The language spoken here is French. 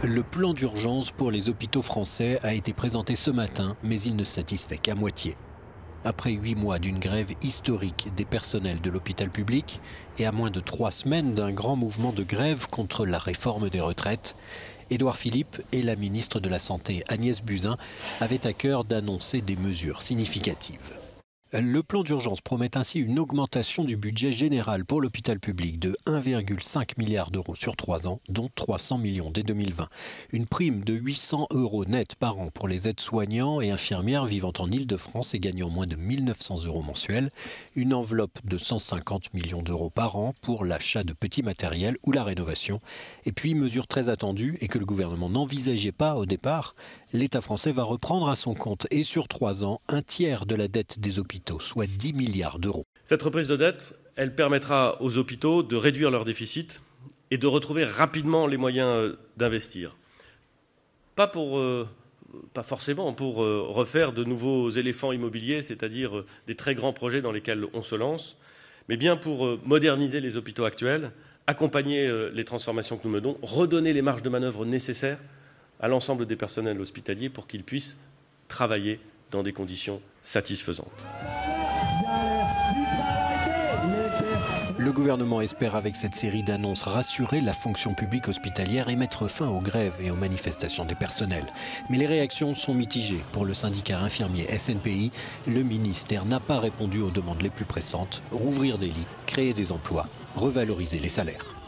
Le plan d'urgence pour les hôpitaux français a été présenté ce matin, mais il ne satisfait qu'à moitié. Après 8 mois d'une grève historique des personnels de l'hôpital public et à moins de 3 semaines d'un grand mouvement de grève contre la réforme des retraites, Édouard Philippe et la ministre de la Santé Agnès Buzyn avaient à cœur d'annoncer des mesures significatives. Le plan d'urgence promet ainsi une augmentation du budget général pour l'hôpital public de 1,5 milliard d'euros sur 3 ans, dont 300 millions dès 2020. Une prime de 800 € net par an pour les aides-soignants et infirmières vivant en Île-de-France et gagnant moins de 1 900 € mensuels. Une enveloppe de 150 millions d'euros par an pour l'achat de petits matériels ou la rénovation. Et puis, mesure très attendue et que le gouvernement n'envisageait pas au départ, l'État français va reprendre à son compte et sur 3 ans un tiers de la dette des hôpitaux, soit 10 milliards d'euros. Cette reprise de dette, elle permettra aux hôpitaux de réduire leur déficit et de retrouver rapidement les moyens d'investir. Pas forcément pour refaire de nouveaux éléphants immobiliers, c'est-à-dire des très grands projets dans lesquels on se lance, mais bien pour moderniser les hôpitaux actuels, accompagner les transformations que nous menons, redonner les marges de manœuvre nécessaires à l'ensemble des personnels hospitaliers pour qu'ils puissent travailler dans des conditions satisfaisantes. Le gouvernement espère avec cette série d'annonces rassurer la fonction publique hospitalière et mettre fin aux grèves et aux manifestations des personnels. Mais les réactions sont mitigées. Pour le syndicat infirmier SNPI, le ministère n'a pas répondu aux demandes les plus pressantes. Rouvrir des lits, créer des emplois, revaloriser les salaires.